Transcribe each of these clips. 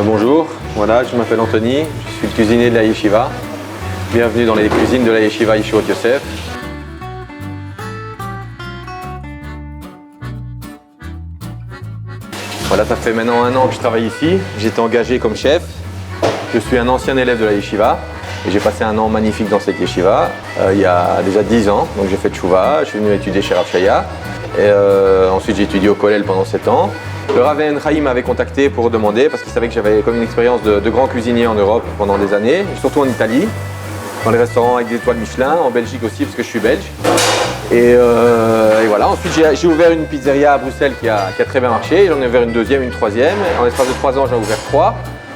Bonjour, voilà, je m'appelle Anthony, je suis le cuisinier de la Yeshiva. Bienvenue dans les cuisines de la Yeshiva Yeshivot Yosef. Voilà, ça fait maintenant 1 an que je travaille ici. J'étais engagé comme chef. Je suis un ancien élève de la Yeshiva et j'ai passé 1 an magnifique dans cette Yeshiva il y a déjà 10 ans. Donc j'ai fait Tchouva, je suis venu étudier chez Rav Shaya et ensuite j'ai étudié au Kollel pendant 7 ans. Le Rav Chaim m'avait contacté pour demander parce qu'il savait que j'avais comme une expérience de grand cuisinier en Europe pendant des années, surtout en Italie, dans les restaurants avec des étoiles Michelin, en Belgique aussi parce que je suis belge. Et voilà, ensuite j'ai ouvert une pizzeria à Bruxelles qui a très bien marché, j'en ai ouvert une deuxième, une troisième. En l'espace de 3 ans, j'en ai ouvert 3.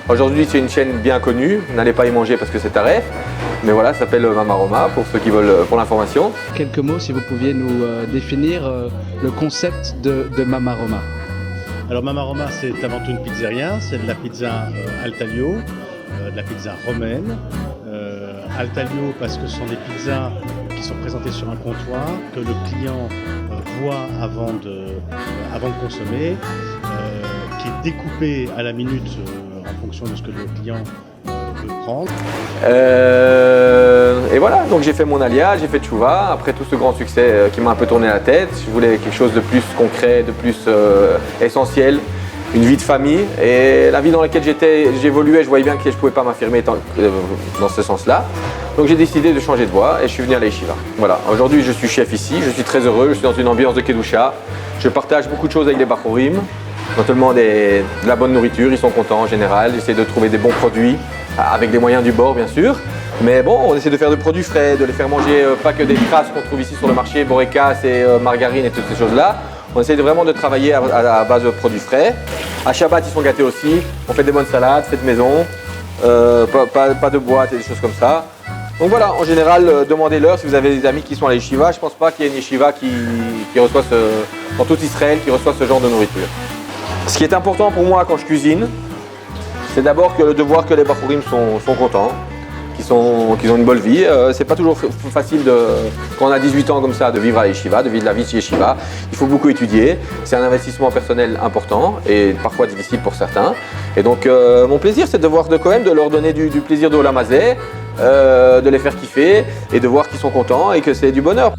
Aujourd'hui, c'est une chaîne bien connue, n'allez pas y manger parce que c'est tarif. Mais voilà, ça s'appelle Mama Roma pour ceux qui veulent pour l'information. Quelques mots si vous pouviez nous définir le concept de Mama Roma. Alors Mama Roma, c'est avant tout une pizzeria, c'est de la pizza al taglio, de la pizza romaine. Al taglio parce que ce sont des pizzas qui sont présentées sur un comptoir, que le client voit avant de consommer, qui est découpé à la minute en fonction de ce que le client veut prendre. Et voilà, donc j'ai fait mon alia, j'ai fait Tchouva. Après tout ce grand succès qui m'a un peu tourné la tête, je voulais quelque chose de plus concret, de plus essentiel, une vie de famille. Et la vie dans laquelle j'évoluais, je voyais bien que je ne pouvais pas m'affirmer dans ce sens-là. Donc j'ai décidé de changer de voie et je suis venu à la Yeshiva. Voilà, aujourd'hui je suis chef ici, je suis très heureux, je suis dans une ambiance de Kedusha. Je partage beaucoup de choses avec les Bachurim, notamment de la bonne nourriture, ils sont contents en général. J'essaie de trouver des bons produits, avec des moyens du bord bien sûr. Mais bon, on essaie de faire des produits frais, de les faire manger pas que des crasses qu'on trouve ici sur le marché, borékas et margarine et toutes ces choses-là. On essaie vraiment de travailler à base de produits frais. À Shabbat, ils sont gâtés aussi. On fait des bonnes salades, faites maison, pas de boîte et des choses comme ça. Donc voilà, en général, demandez-leur si vous avez des amis qui sont à la yeshiva. Je ne pense pas qu'il y ait une yeshiva qui reçoit dans tout Israël, qui reçoit ce genre de nourriture. Ce qui est important pour moi quand je cuisine, c'est d'abord de voir que les Bachurim sont contents, qu'ils ont une bonne vie. C'est pas toujours facile quand on a 18 ans comme ça de vivre à la yeshiva, de vivre la vie de yeshiva. Il faut beaucoup étudier. C'est un investissement personnel important et parfois difficile pour certains. Et donc mon plaisir, c'est de voir de Cohen, de leur donner du plaisir de Olam Hazeh, de les faire kiffer et de voir qu'ils sont contents et que c'est du bonheur.